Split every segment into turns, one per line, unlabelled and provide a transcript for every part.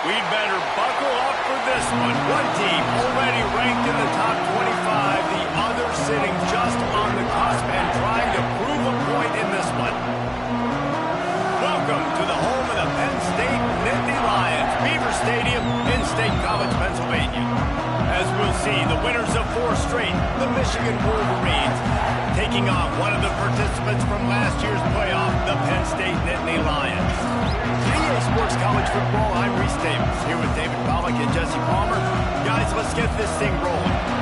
We'd better buckle up for this one. One team already ranked in the top 25, the other sitting just on the cusp and trying to prove a point in this one. Welcome to the home of the Penn State Nittany Lions, Beaver Stadium in State College, Pennsylvania. As we'll see, the winners of 4 straight, the Michigan Wolverines, taking on one of the participants from last year's playoff, the Penn State Nittany Lions. EA Sports College Football, I'm Reese Davis, here with David Pollack and Jesse Palmer. Guys, let's get this thing rolling.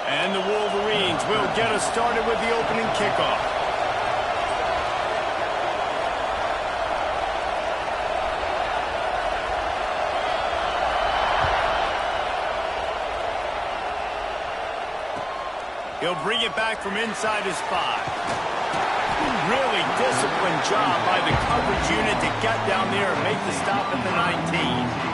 And the Wolverines will get us started with the opening kickoff. He'll bring it back from inside his 5. Really disciplined job by the coverage unit to get down there and make the stop at the 19.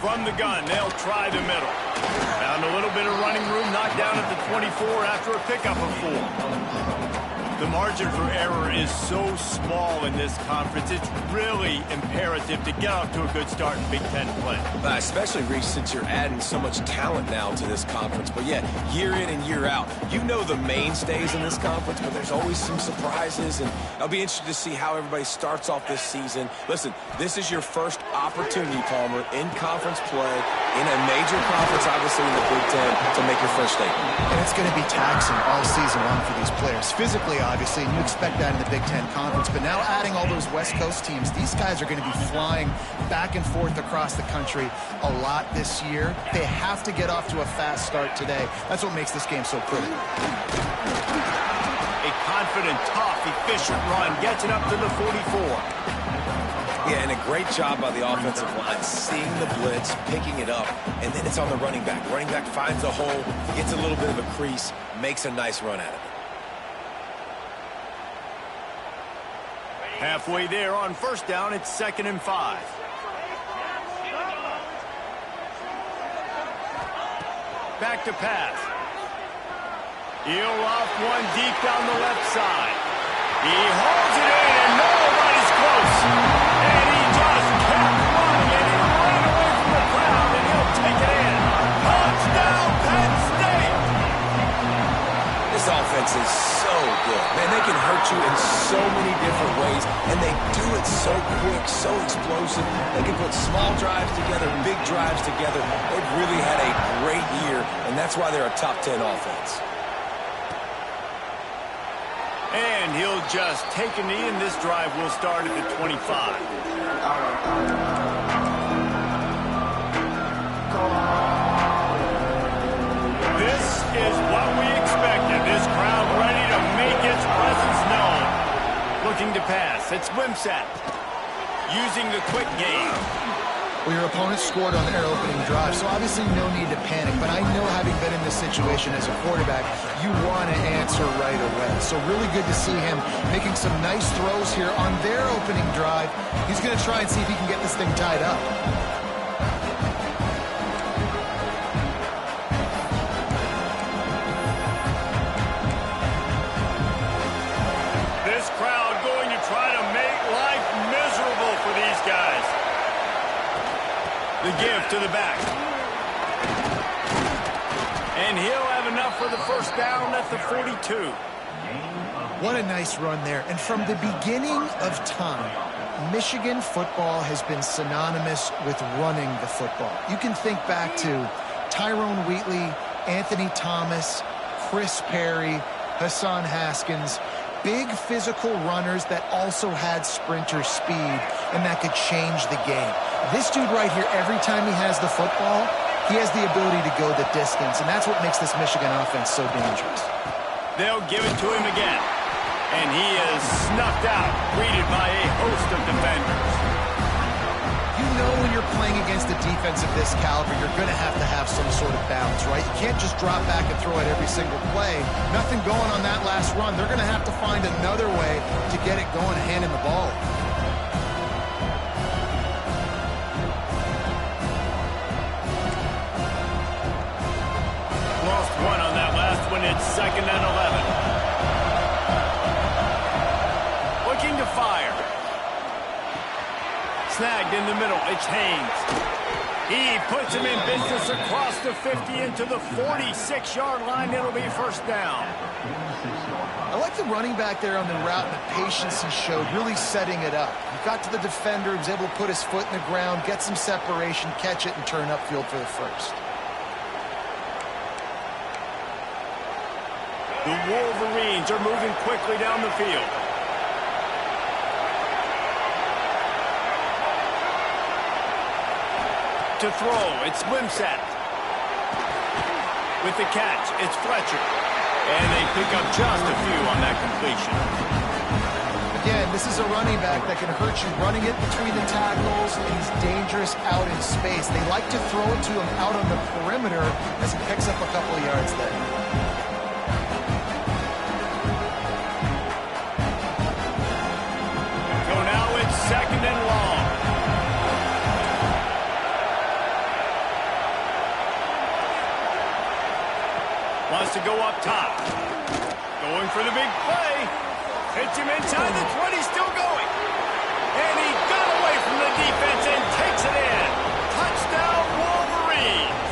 From the gun, they'll try the middle. Found a little bit of running room, knocked down at the 24 after a pickup of 4. The margin for error is so small in this conference, it's really imperative to get off to a good start in Big Ten play.
Especially, Reese, since you're adding so much talent now to this conference. But yeah, year in and year out, you know the mainstays in this conference, but there's always some surprises, and I'll be interested to see how everybody starts off this season. Listen, this is your first opportunity, Palmer, in conference play, in a major conference, obviously in the Big Ten, to make your first statement.
And it's going to be taxing all season long for these players. Physically, obviously, and you expect that in the Big Ten Conference. But now adding all those West Coast teams, these guys are going to be flying back and forth across the country a lot this year. They have to get off to a fast start today. That's what makes this game so critical.
A confident, tough, efficient run gets it up to the 44.
Yeah, and a great job by the offensive line, seeing the blitz, picking it up, and then it's on the running back. Running back finds a hole, gets a little bit of a crease, makes a nice run at it.
Halfway there on first down, it's 2nd and 5. Back to pass. He'll off one deep down the left side. He holds it in, and nobody's close. And he just kept running, and he ran away from the crowd, and he'll take it in. Touchdown, Penn State!
This offense is so good. Man, they can hurt you in so many different ways, and they do it so quick, so explosive. They can put small drives together, big drives together. They've really had a great year, and that's why they're a top 10 offense.
And he'll just take a knee, and this drive will start at the 25. This is what we expected. This crowd ready to make its presence known. Looking to pass. It's Wimsatt using the quick game.
Well, your opponent scored on their opening drive, so obviously no need to panic. But I know, having been in this situation as a quarterback, you want to answer right away. So really good to see him making some nice throws here on their opening drive. He's going to try and see if he can get this thing tied up.
This crowd going to try to make life miserable for these guys. The give to the back. And he'll have enough for the first down at the 42.
What a nice run there. And from the beginning of time, Michigan football has been synonymous with running the football. You can think back to Tyrone Wheatley, Anthony Thomas, Chris Perry, Hassan Haskins. big physical runners that also had sprinter speed, and that could change the game. This dude right here, every time he has the football, he has the ability to go the distance, and that's what makes this Michigan offense so dangerous.
They'll give it to him again. And he is snuffed out, greeted by a host of defenders.
You know when you're playing against a defense of this caliber, you're going to have some sort of balance, right? You can't just drop back and throw it every single play. Nothing going on that last run. They're going to have to find another way to get it going and hand him the ball.
Lost one on that last one. It's 2nd and 11. Looking to fire. Snagged in the middle. It's Haynes. He puts him in business across the 50 into the 46-yard line. It'll be first down.
I like the running back there on the route and the patience he showed, really setting it up. He got to the defender, was able to put his foot in the ground, get some separation, catch it, and turn upfield for the first.
The Wolverines are moving quickly down the field. To throw, it's Wimsatt. With the catch, it's Fletcher. And they pick up just a few on that completion.
Again, this is a running back that can hurt you running it between the tackles, and he's dangerous out in space. They like to throw it to him out on the perimeter as he picks up a couple of yards there.
So now it's 2nd and long. Wants to go up top. Going for the big play. Hits him inside the 20, still going. And he got away from the defense and takes it in. Touchdown, Wolverines.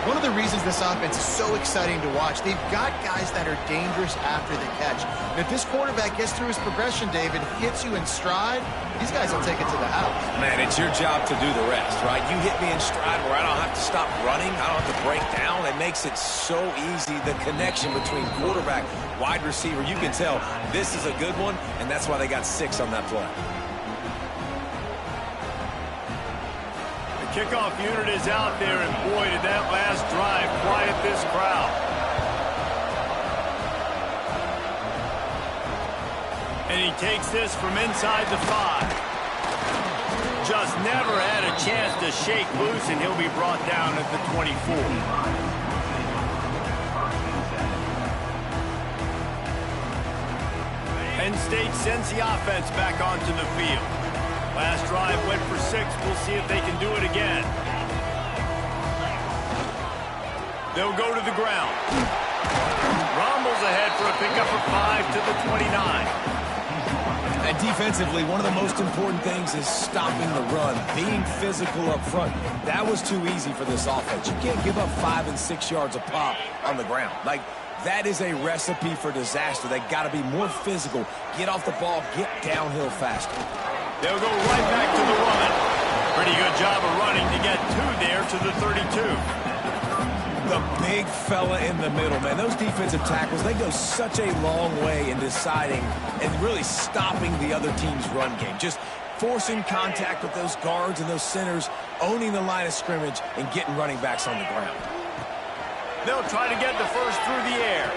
One of the reasons this offense is so exciting to watch, they've got guys that are dangerous after the catch. And if this quarterback gets through his progression, David, hits you in stride, these guys will take it to the house.
Man, it's your job to do the rest, right? You hit me in stride where I don't have to stop running. I don't have to break down. It makes it so easy. The connection between quarterback, wide receiver, you can tell this is a good one, and that's why they got 6 on that play.
Kickoff unit is out there, and boy, did that last drive quiet this crowd. And he takes this from inside the 5. Just never had a chance to shake loose, and he'll be brought down at the 24. Penn State sends the offense back onto the field. Last drive went for 6. We'll see if they can do it again. They'll go to the ground. Rumbles ahead for a pickup of 5 to the 29.
And defensively, one of the most important things is stopping the run, being physical up front. That was too easy for this offense. You can't give up 5 and 6 yards a pop on the ground. Like, that is a recipe for disaster. They got to be more physical, get off the ball, get downhill faster.
They'll go right back to the run. Pretty good job of running to get 2 there to the 32.
The big fella in the middle, man. Those defensive tackles, they go such a long way in deciding and really stopping the other team's run game. Just forcing contact with those guards and those centers, owning the line of scrimmage, and getting running backs on the ground.
They'll try to get the first through the air.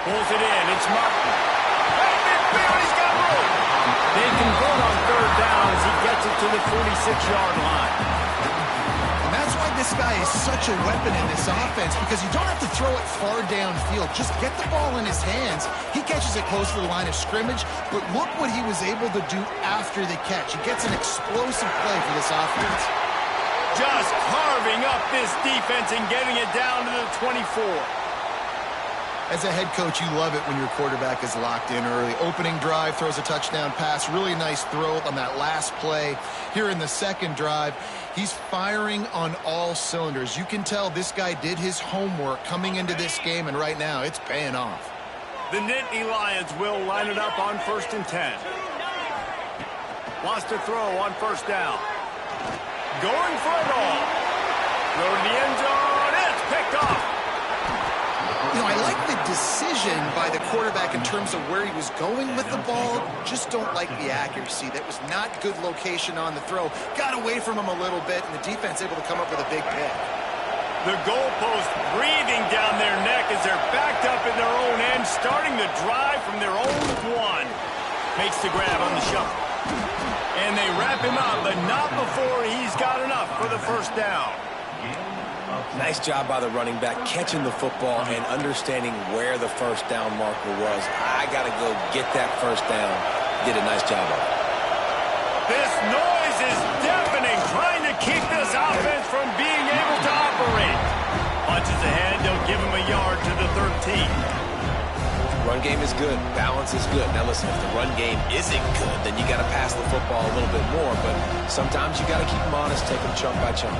Pulls it in. It's Martin. He's got room. They convert on 3rd down as he gets it to the 46-yard line.
And that's why this guy is such a weapon in this offense, because you don't have to throw it far downfield. Just get the ball in his hands. He catches it close to the line of scrimmage, but look what he was able to do after the catch. He gets an explosive play for this offense.
Just carving up this defense and getting it down to the 24.
As a head coach, you love it when your quarterback is locked in early. Opening drive, throws a touchdown pass. Really nice throw on that last play. Here in the 2nd drive, he's firing on all cylinders. You can tell this guy did his homework coming into this game, and right now it's paying off.
The Nittany Lions will line it up on 1st and 10. Wants to throw on 1st down. Going for it all. Throw to the end zone. It's picked off.
You know, I like the decision by the quarterback in terms of where he was going with the ball. Just don't like the accuracy. That was not good location on the throw. Got away from him a little bit, and the defense able to come up with a big pick.
The goalpost breathing down their neck as they're backed up in their own end, starting the drive from their own one. Makes the grab on the shuffle. And they wrap him up, but not before he's got enough for the first down.
Nice job by the running back catching the football and understanding where the first down marker was. I got to go get that first down. Did a nice job of it.
This noise is deafening, trying to keep this offense from being able to operate. Punches ahead, they'll give him a yard to the 13.
Run game is good. Balance is good. Now listen, if the run game isn't good, then you got to pass the football a little bit more. But sometimes you got to keep them honest, take them chunk by chunk.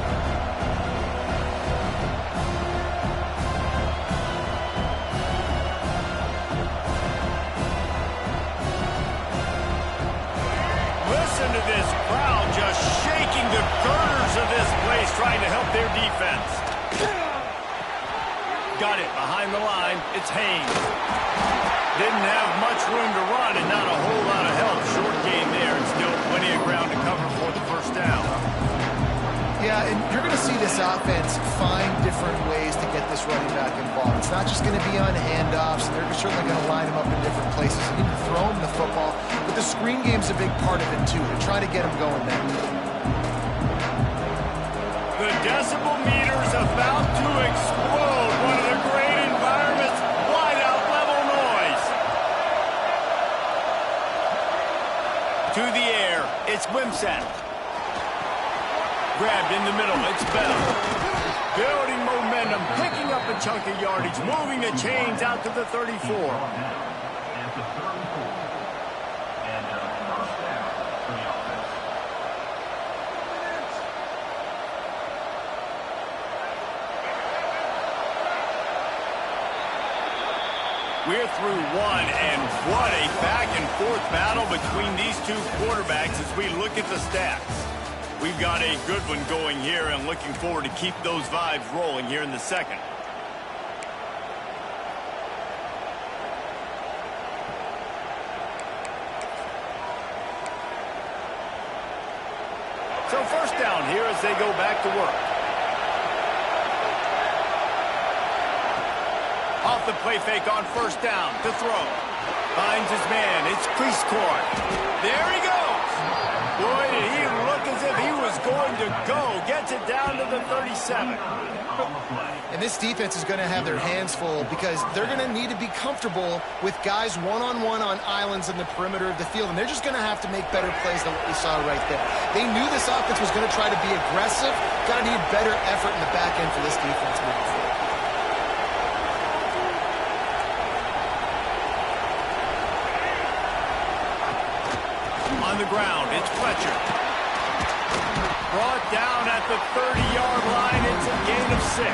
Listen to this crowd just shaking the girders of this place, trying to help their defense. Got it behind the line. It's Haynes. Didn't have much room to run and not a whole lot of help. Short game there and still plenty of ground to cover for the first down.
Yeah, and you're going to see this offense find different ways to get this running back involved. It's not just going to be on handoffs. They're certainly going to line him up in different places and even throw him the football. But the screen game's a big part of it, too. They're trying to get him going there.
The decibel meter's about to explode. One of the great environments. Wide-out level noise. To the air. It's Wimsatt. Grabbed in the middle. It's Bell. Building momentum. Picking up a chunk of yardage. Moving the chains out to the 34. We're through one, and what a back-and-forth battle between these two quarterbacks as we look at the stats. We've got a good one going here, and looking forward to keep those vibes rolling here in the second. So first down here as they go back to work. Off the play fake on first down to throw. Finds his man. It's Priestcourt. There he goes. Boy, did he look as if he was going to go. Gets it down to the 37.
And this defense is going to have their hands full because they're going to need to be comfortable with guys one-on-one on islands in the perimeter of the field. And they're just going to have to make better plays than what we saw right there. They knew this offense was going to try to be aggressive. Got to need better effort in the back end for this defense moving forward.
On the ground, it's Fletcher. Brought down at the 30-yard line. It's a gain of 6.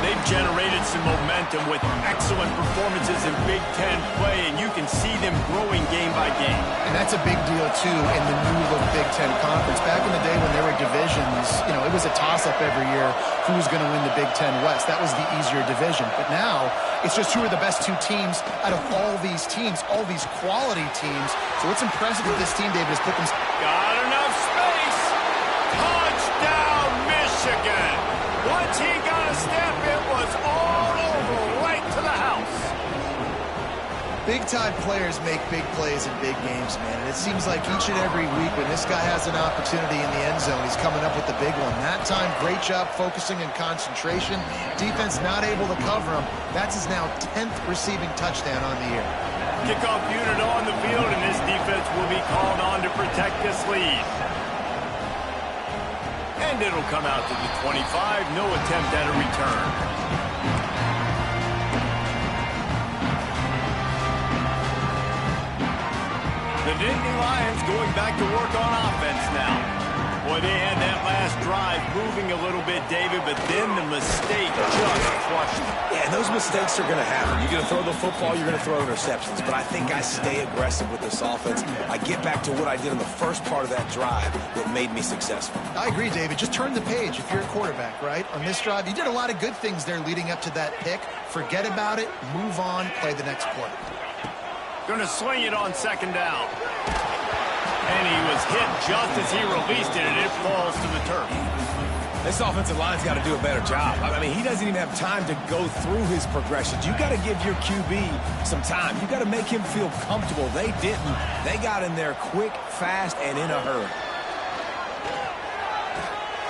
They've generated some momentum with excellent performances in Big Ten play, and you can see them growing game by game.
And that's a big deal, too, in the new look Big Ten Conference. Back in the day when there were divisions, you know, it was a toss-up every year who was going to win the Big Ten West. That was the easier division. But now, it's just who are the best two teams out of all these teams, all these quality teams. So it's impressive that this team, David, has put them...
Got enough space. Touchdown, Michigan. Once he got a step, it was all over, right to the house.
Big-time players make big plays in big games, man. And it seems like each and every week when this guy has an opportunity in the end zone, he's coming up with the big one. That time, great job focusing and concentration. Defense not able to cover him. That's his now 10th receiving touchdown on the year.
Kickoff unit on the field, and this defense will be called on to protect this lead. And it'll come out to the 25. No attempt at a return. The Nittany Lions going back to work on offense now. Boy, they had that last drive moving a little bit, David, but then the mistake just crushed him.
Yeah, and those mistakes are going to happen. You're going to throw the football, you're going to throw interceptions. But I think I stay aggressive with this offense. I get back to what I did in the first part of that drive that made me successful.
I agree, David. Just turn the page if you're a quarterback, right? On this drive, you did a lot of good things there leading up to that pick. Forget about it, move on, play the next play.
Going to swing it on second down. And he was hit just as he released it, and it falls to the turf.
This offensive line's got to do a better job. I mean, he doesn't even have time to go through his progressions. You got to give your QB some time. You got to make him feel comfortable. They didn't. They got in there quick, fast, and in a hurry.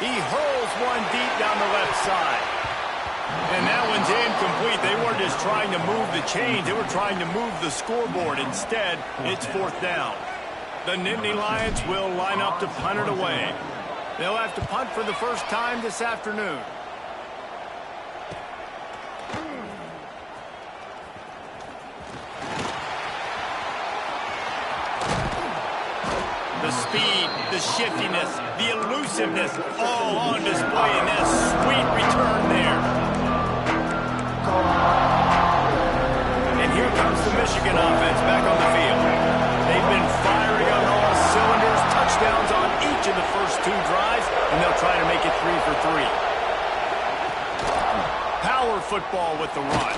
He hurls one deep down the left side. And that one's incomplete. They weren't just trying to move the chains. They were trying to move the scoreboard. Instead, it's fourth down. The Nittany Lions will line up to punt it away. They'll have to punt for the first time this afternoon. The speed, the shiftiness, the elusiveness, all on display in that sweet return there. And here comes the Michigan offense back on the field. They've been firing on all cylinders, touchdowns on each of the first two drives, and they'll try to make it 3 for 3. Power football with the run.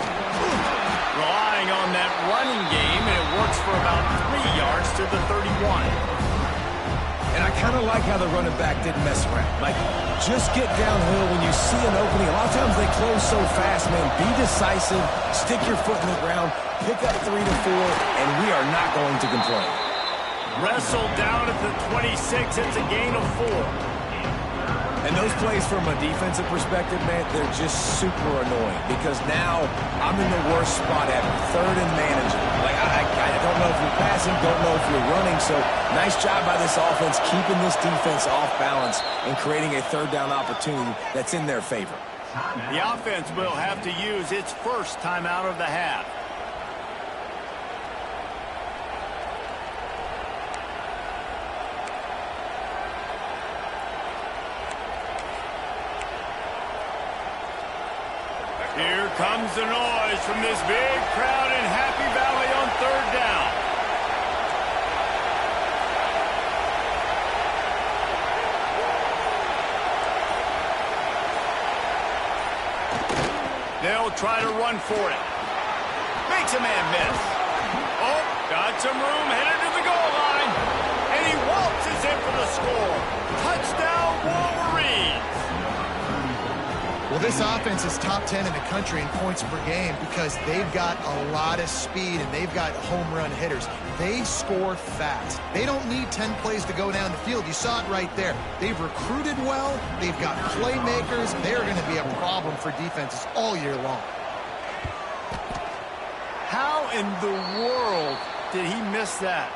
Relying on that running game, and it works for about 3 yards to the 31.
And I kind of like how the running back didn't mess around. Like, just get downhill when you see an opening. A lot of times they close so fast, man. Be decisive, stick your foot in the ground, pick up 3 to 4, and we are not going to complain.
Wrestled down at the 26. It's a gain of 4.
And those plays from a defensive perspective, man, they're just super annoying because now I'm in the worst spot ever. Third and manageable. Like, I don't know if you're passing, don't know if you're running. So nice job by this offense keeping this defense off balance and creating a third down opportunity that's in their favor.
The offense will have to use its first timeout of the half. Here comes the noise from this big crowd in Happy Valley on third down. They'll try to run for it. Makes a man miss. Oh, got some room, headed to the goal line. And he waltzes in for the score. Touchdown, Wolverines.
Well, this offense is top 10 in the country in points per game because they've got a lot of speed and they've got home run hitters. They score fast. They don't need 10 plays to go down the field. You saw it right there. They've recruited well. They've got playmakers. They're going to be a problem for defenses all year long.
How in the world did he miss that?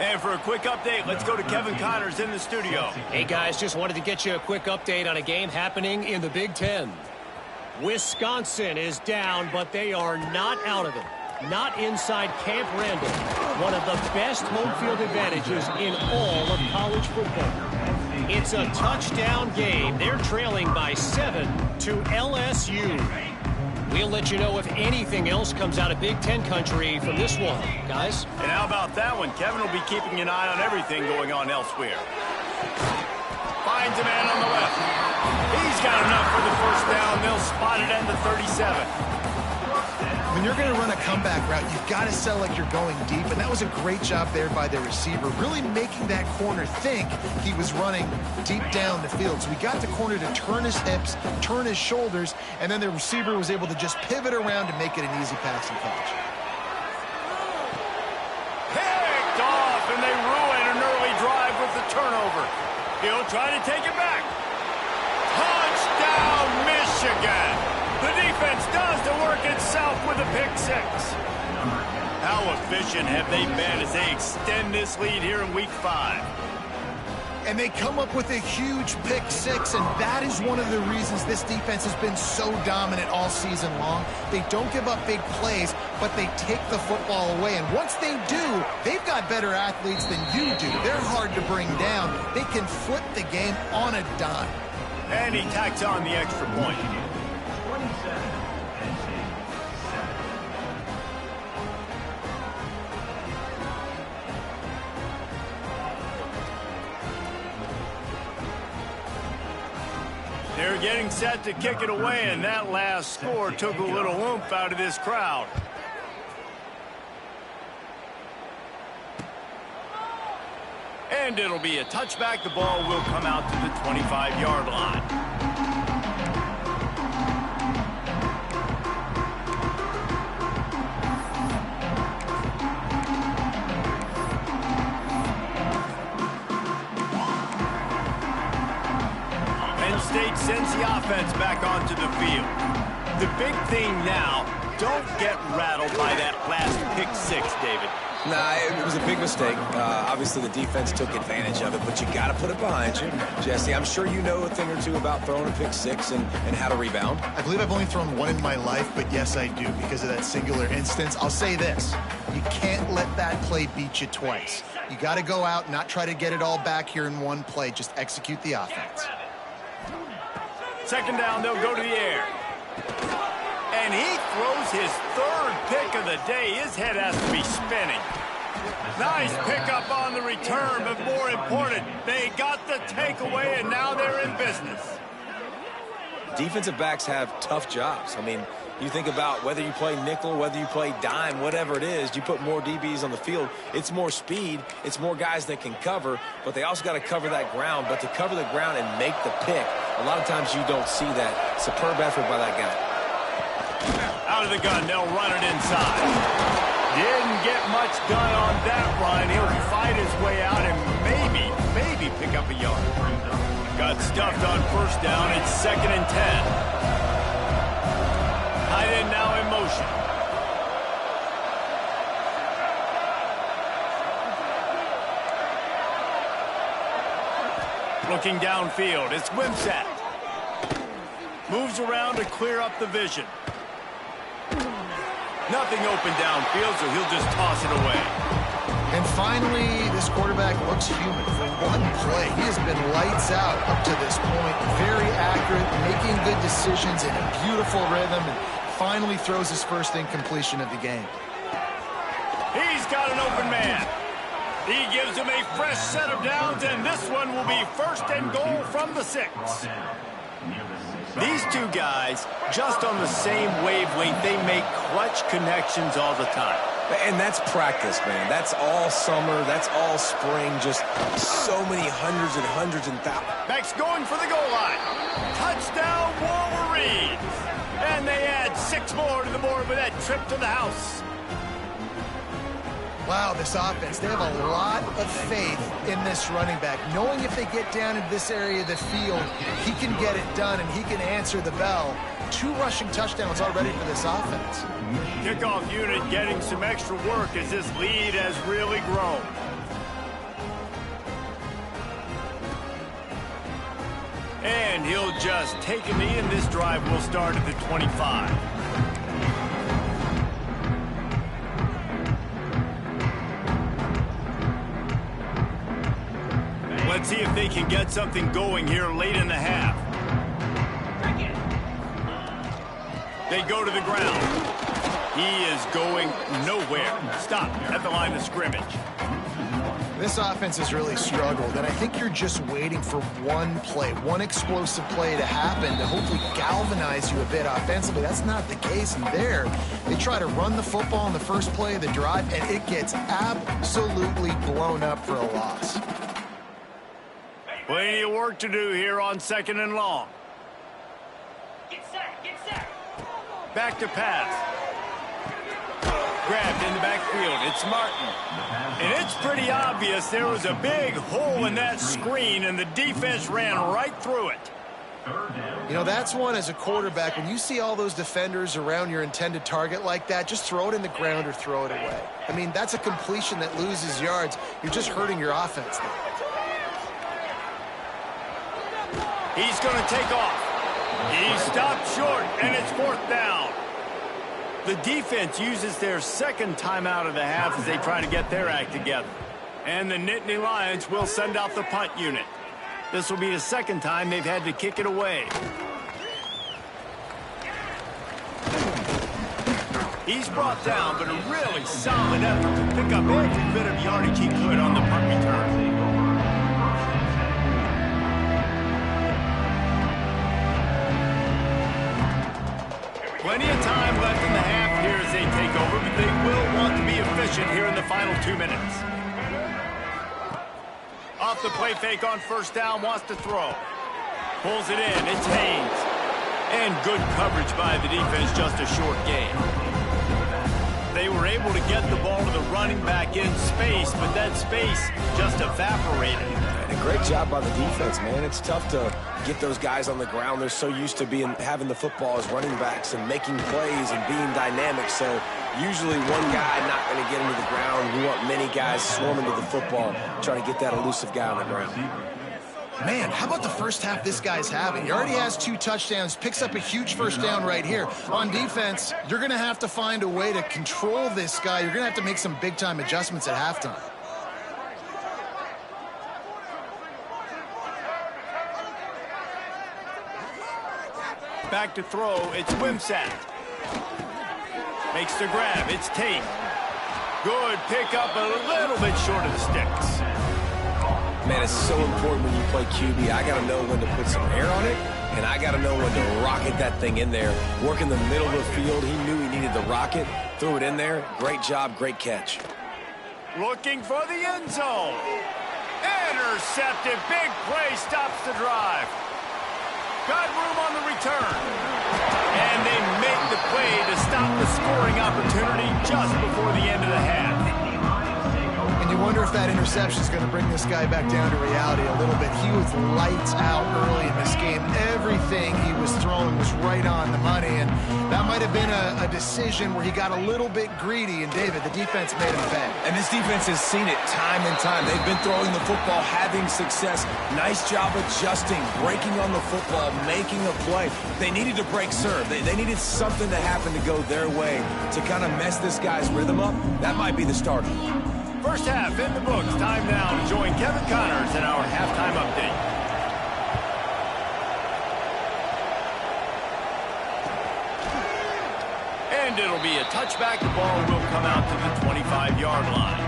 And for a quick update, let's go to Kevin Connors in the studio.
Hey, guys, just wanted to get you a quick update on a game happening in the Big Ten. Wisconsin is down, but they are not out of it. Not inside Camp Randall, one of the best home field advantages in all of college football. It's a touchdown game. They're trailing by 7 to LSU. We'll let you know if anything else comes out of Big Ten country from this one, guys.
And how about that one? Kevin will be keeping an eye on everything going on elsewhere. Finds a man on the left. He's got enough for the first down. They'll spot it at the 37.
When you're going to run a comeback route, you've got to sell like you're going deep, and that was a great job there by the receiver, really making that corner think he was running deep down the field. So we got the corner to turn his hips, turn his shoulders, and then the receiver was able to just pivot around to make it an easy pass and catch.
Picked off, and they ruin an early drive with the turnover. He'll try to take it back. Touchdown, Michigan! The defense does the work itself with a pick 6. How efficient have they been as they extend this lead here in Week 5?
And they come up with a huge pick 6, and that is one of the reasons this defense has been so dominant all season long. They don't give up big plays, but they take the football away. And once they do, they've got better athletes than you do. They're hard to bring down. They can flip the game on a dime.
And he tacks on the extra point. They're getting set to kick it away, and that last score took a little oomph out of this crowd. And it'll be a touchback. The ball will come out to the 25-yard line. Penn State sends the offense back onto the field. The big thing now, don't get rattled by that last pick six, David.
Nah, it was a big mistake. Obviously, the defense took advantage of it, but you got to put it behind you. Jesse, I'm sure you know a thing or two about throwing a pick six and how to rebound.
I believe I've only thrown one in my life, but yes, I do because of that singular instance. I'll say this. You can't let that play beat you twice. You got to go out, not try to get it all back here in one play. Just execute the offense.
Second down, they'll go to the air. And he throws his third pick of the day. His head has to be spinning. Nice pickup on the return, but more important, they got the takeaway, and now they're in business.
Defensive backs have tough jobs. I mean, you think about whether you play nickel, whether you play dime, whatever it is, you put more DBs on the field. It's more speed. It's more guys that can cover, but they also got to cover that ground. But to cover the ground and make the pick, a lot of times you don't see that. Superb effort by that guy.
Out of the gun, they'll run it inside. Didn't get much done on that run. He'll fight his way out and maybe pick up a yard. Got stuffed on first down. It's 2nd and 10. Tight end now in motion. Looking downfield, it's Wimsatt. Moves around to clear up the vision. Nothing open downfield, so he'll just toss it away.
And finally, this quarterback looks human. For one play, he has been lights out up to this point. Very accurate, making good decisions in a beautiful rhythm, and finally throws his first incompletion of the game.
He's got an open man. He gives him a fresh set of downs, and this one will be 1st and goal from the 6. These two guys, just on the same wavelength, they make clutch connections all the time.
And that's practice, man. That's all summer. That's all spring. Just so many hundreds and thousands.
Backs going for the goal line. Touchdown, Wolverines. And they add 6 more to the board with that trip to the house.
Wow, this offense, they have a lot of faith in this running back. Knowing if they get down into this area of the field, he can get it done and he can answer the bell. 2 rushing touchdowns already for this offense.
Kickoff unit getting some extra work as this lead has really grown. And he'll just take a knee, and this drive will start at the 25. Let's see if they can get something going here late in the half. They go to the ground. He is going nowhere. Stop at the line of scrimmage.
This offense has really struggled, and I think you're just waiting for one play, one explosive play to happen to hopefully galvanize you a bit offensively. That's not the case, and there they try to run the football in the first play of the drive, and it gets absolutely blown up for a loss.
Plenty of work to do here on 2nd and long.
Get set.
Back to pass. Grabbed in the backfield. It's Martin. And it's pretty obvious there was a big hole in that screen, and the defense ran right through it.
You know, that's one as a quarterback. When you see all those defenders around your intended target like that, just throw it in the ground or throw it away. I mean, that's a completion that loses yards. You're just hurting your offense there.
He's going to take off. He stopped short, and it's 4th down. The defense uses their 2nd timeout of the half as they try to get their act together. And the Nittany Lions will send out the punt unit. This will be the second time they've had to kick it away. He's brought down, but a really solid effort to pick up every bit of yardage he could on the punt return. Plenty of time left in the half here as they take over, but they will want to be efficient here in the final 2 minutes. Off the play fake on first down, wants to throw. Pulls it in, it's Haynes. And good coverage by the defense, just a short gain. They were able to get the ball to the running back in space, but that space just evaporated.
And a great job by the defense, man. It's tough to get those guys on the ground. They're so used to having the football as running backs and making plays and being dynamic. So usually one guy not going to get into the ground. We want many guys swarming to the football, trying to get that elusive guy on the ground.
Man, how about the first half this guy's having? He already has 2 touchdowns, picks up a huge first down right here. On defense, you're going to have to find a way to control this guy. You're going to have to make some big-time adjustments at halftime.
Back to throw, it's Wimsatt. Makes the grab, it's Tate. Good pickup, a little bit short of the sticks.
Man, it's so important when you play QB. I got to know when to put some air on it, and I got to know when to rocket that thing in there. Work in the middle of the field. He knew he needed the rocket. Threw it in there. Great job, great catch.
Looking for the end zone. Intercepted. Big play stops the drive. Got room on the return. And they make the play to stop the scoring opportunity just before the end of the half.
And you wonder if that interception is going to bring this guy back down to reality a little bit. He was lights out early in this game. Everything he was throwing was right on the money, and that might have been a decision where he got a little bit greedy, and David, the defense made him pay.
And this defense has seen it time and time. They've been throwing the football, having success. Nice job adjusting, breaking on the football, making a play. They needed to break serve. They needed something to happen to go their way to kind of mess this guy's rhythm up. That might be the starter.
First half in the books. Time now to join Kevin Connors in our halftime update. And it'll be a touchback. The ball will come out to the 25-yard line.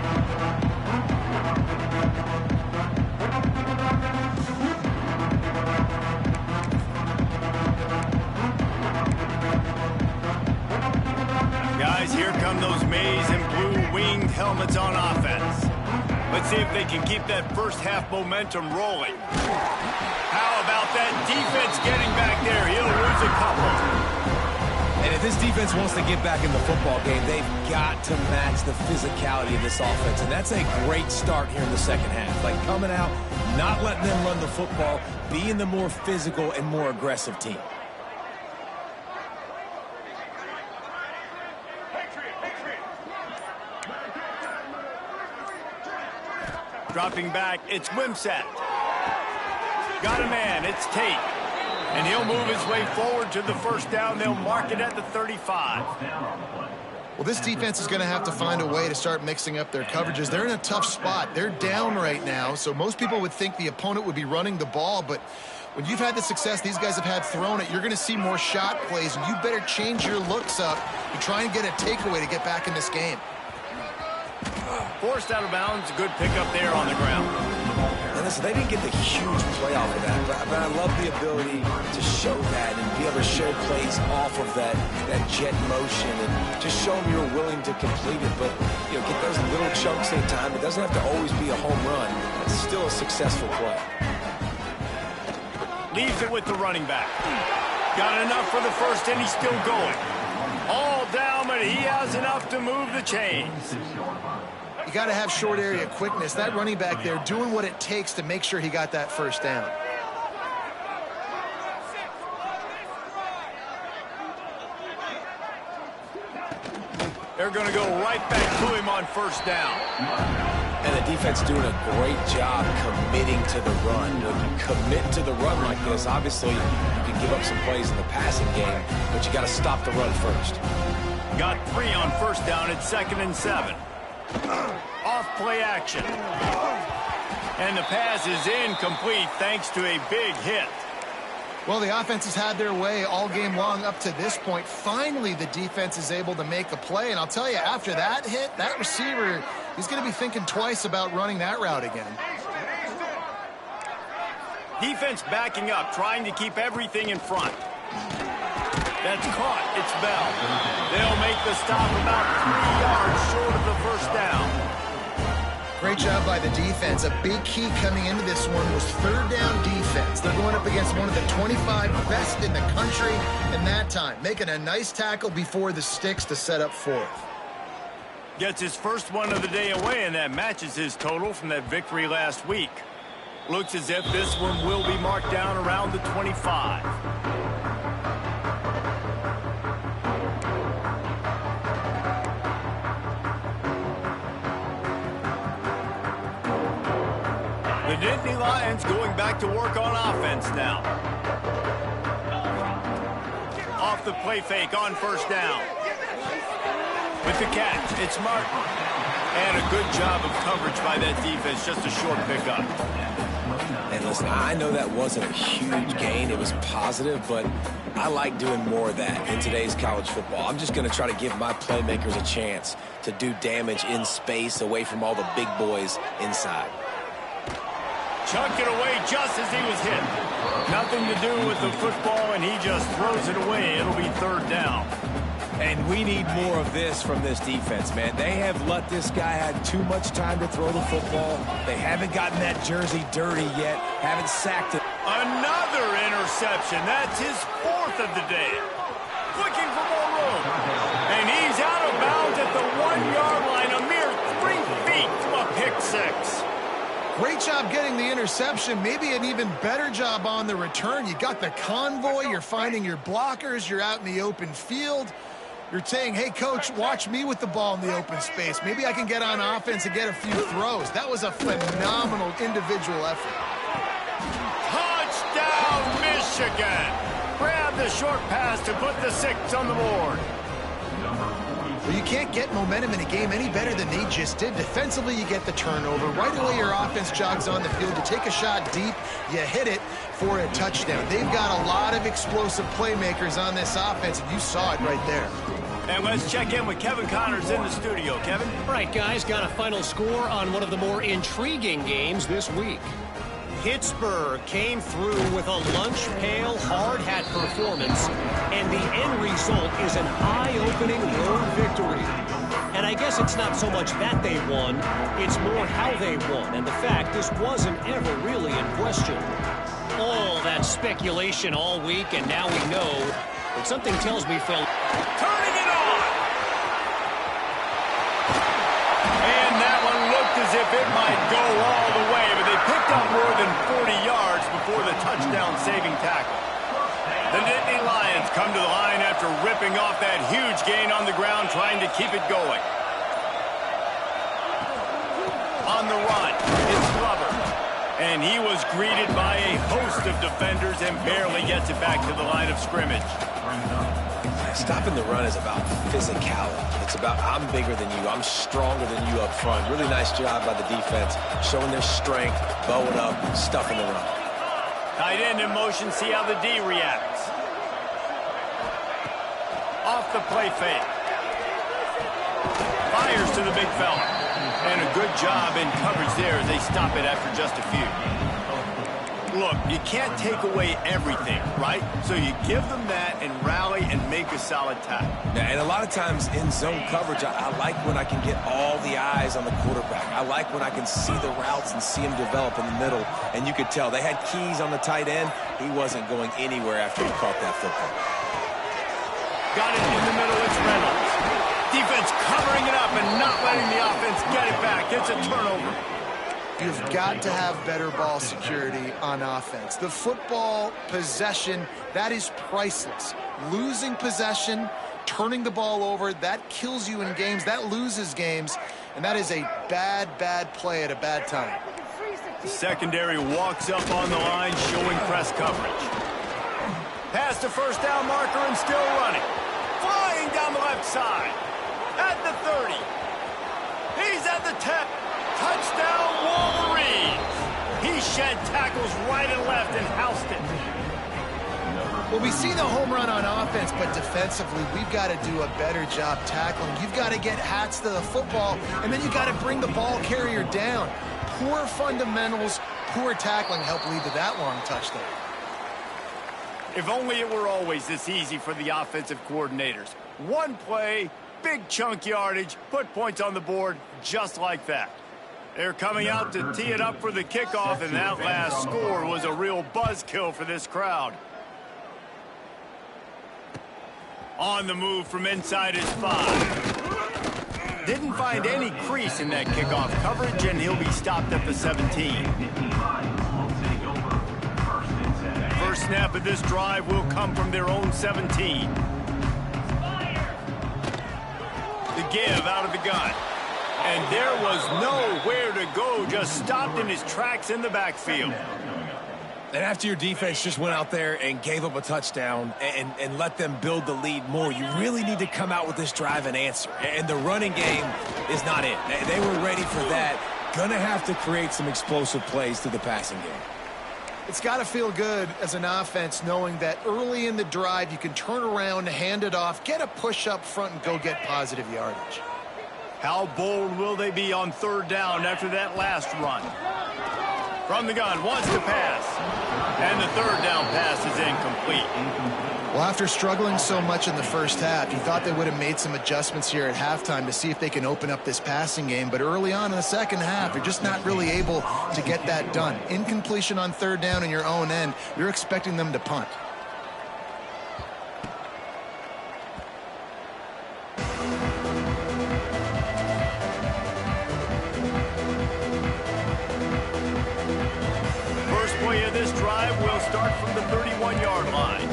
Guys, here come those maize and blue-winged helmets on offense. Let's see if they can keep that first half momentum rolling. How about that defense getting back there? He'll lose a couple.
And if this defense wants to get back in the football game, they've got to match the physicality of this offense. And that's a great start here in the second half. Like coming out, not letting them run the football, being the more physical and more aggressive team.
Dropping back, it's Wimsatt. Got a man, it's Tate. And he'll move his way forward to the first down. They'll mark it at the 35.
Well, this defense is going to have to find a way to start mixing up their coverages. They're in a tough spot. They're down right now, so most people would think the opponent would be running the ball, but when you've had the success these guys have had throwing it, you're going to see more shot plays, and you better change your looks up to try and get a takeaway to get back in this game.
Forced out of bounds, good pickup there on the ground.
And listen, they didn't get the huge play off of that, but I love the ability to show that and be able to show plays off of that jet motion and just show them you're willing to complete it. But, you know, get those little chunks at a time. It doesn't have to always be a home run. It's still a successful play.
Leaves it with the running back. Got enough for the first, and he's still going. All down, but he has enough to move the chains.
You got to have short area quickness. That running back there doing what it takes to make sure he got that first down.
They're going to go right back to him on first down.
And the defense doing a great job committing to the run. When you commit to the run like this, obviously you can give up some plays in the passing game, but you got to stop the run first.
Got 3 on first down. It's 2nd and 7. Off play action. And the pass is incomplete thanks to a big hit.
Well, the offense has had their way all game long up to this point. Finally, the defense is able to make a play. And I'll tell you, after that hit, that receiver, he's going to be thinking twice about running that route again.
Defense backing up, trying to keep everything in front. That's caught. It's Bell. They'll make the stop about 3 yards short of the first down.
Great job by the defense. A big key coming into this one was third down defense. They're going up against one of the 25 best in the country in that time, making a nice tackle before the sticks to set up fourth.
Gets his first one of the day away, and that matches his total from that victory last week. Looks as if this one will be marked down around the 25. The Nittany Lions going back to work on offense now. Off the play fake on first down. With the catch, it's Martin. And a good job of coverage by that defense, just a short pickup.
And listen, I know that wasn't a huge gain. It was positive, but I like doing more of that in today's college football. I'm just going to try to give my playmakers a chance to do damage in space away from all the big boys inside.
Chucked it away just as he was hit. Nothing to do with the football, and he just throws it away. It'll be third down.
And we need more of this from this defense, man. They have let this guy have too much time to throw the football. They haven't gotten that jersey dirty yet, haven't sacked it.
Another interception. That's his fourth of the day. Looking for more room. And he's out of bounds at the 1-yard line, a mere 3 feet from a pick six.
Great job getting the interception. Maybe an even better job on the return. You got the convoy. You're finding your blockers. You're out in the open field. You're saying, hey, coach, watch me with the ball in the open space. Maybe I can get on offense and get a few throws. That was a phenomenal individual effort.
Touchdown, Michigan. Grab the short pass to put the 6 on the board.
Well, you can't get momentum in a game any better than they just did. Defensively, you get the turnover. Right away, your offense jogs on the field. You take a shot deep, you hit it for a touchdown. They've got a lot of explosive playmakers on this offense, and you saw it right there.
And let's check in with Kevin Connors in the studio. Kevin?
All right, guys, got a final score on one of the more intriguing games this week. Pittsburgh came through with a lunch pail hard hat performance, and the end result is an eye-opening road victory. And I guess it's not so much that they won, it's more how they won, and the fact this wasn't ever really in question. All that speculation all week, and now we know, but something tells me, Phil,
Turning it on! And that one looked as if it might go all the way, but they picked up more than 40 yards before the touchdown-saving tackle. The Nittany Lions come to the line after ripping off that huge gain on the ground, trying to keep it going. On the run, it's Glover. And he was greeted by a host of defenders and barely gets it back to the line of scrimmage.
Stopping the run is about physicality. It's about I'm bigger than you, I'm stronger than you up front. Really nice job by the defense, showing their strength, bowing up, stuffing the run.
Tight end in motion, see how the D reacts. Off the play fake. Fires to the big fella. And a good job in coverage there as they stop it after just a few. Look, you can't take away everything, right? So you give them that and rally and make a solid tackle.
Yeah, and a lot of times in zone coverage, I like when I can get all the eyes on the quarterback. I like when I can see the routes and see him develop in the middle. And you could tell they had keys on the tight end. He wasn't going anywhere after he caught that football.
Got it in the middle, it's Reynolds. Defense covering it up and not letting the offense get it back. It's a turnover.
You've got to have better ball security on offense. The football possession, that is priceless. Losing possession, turning the ball over, that kills you in games, that loses games, and that is a bad, bad play at a bad time.
The secondary walks up on the line, showing press coverage. Pass to first down marker and still running. Flying down the left side. At the 30. He's at the 10. Touchdown, Wolverines! He shed tackles right and left and housed it.
Well, we see the home run on offense, but defensively, we've got to do a better job tackling. You've got to get hats to the football, and then you've got to bring the ball carrier down. Poor fundamentals, poor tackling help lead to that long touchdown.
If only it were always this easy for the offensive coordinators. One play, big chunk yardage, put points on the board just like that. They're coming out to tee it up for the kickoff, and that last score was a real buzzkill for this crowd. On the move from inside his 5. Didn't find any crease in that kickoff coverage, and he'll be stopped at the 17. First snap of this drive will come from their own 17. The give out of the gun. And there was nowhere to go, just stopped in his tracks in the backfield.
And after your defense just went out there and gave up a touchdown and let them build the lead more, you really need to come out with this drive and answer. And the running game is not it. They were ready for that. Gonna have to create some explosive plays through the passing game.
It's got to feel good as an offense knowing that early in the drive you can turn around, hand it off, get a push up front, and go get positive yardage.
How bold will they be on third down after that last run? From the gun, wants to pass. And the third down pass is incomplete.
Well, after struggling so much in the first half, you thought they would have made some adjustments here at halftime to see if they can open up this passing game. But early on in the second half, you're just not really able to get that done. Incompletion on third down in your own end, you're expecting them to punt.
First play of this drive will start from the 31-yard line.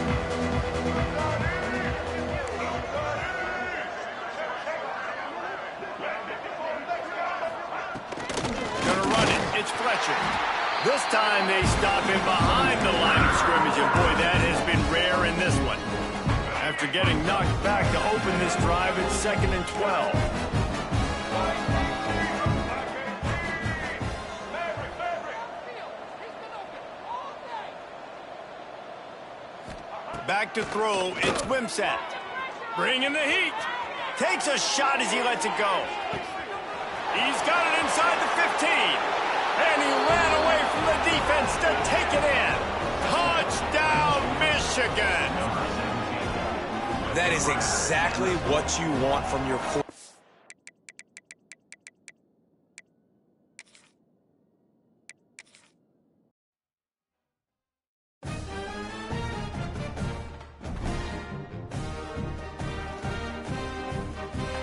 It's Fletcher. This time they stop him behind the line of scrimmage, and boy, that has been rare in this one. After getting knocked back to open this drive, it's 2nd and 12. Back to throw, it's Wimsatt. Bringing the heat. Takes a shot as he lets it go. He's got it inside the 15. And he ran away from the defense to take it in. Touchdown, Michigan.
That is exactly what you want from your quarterback.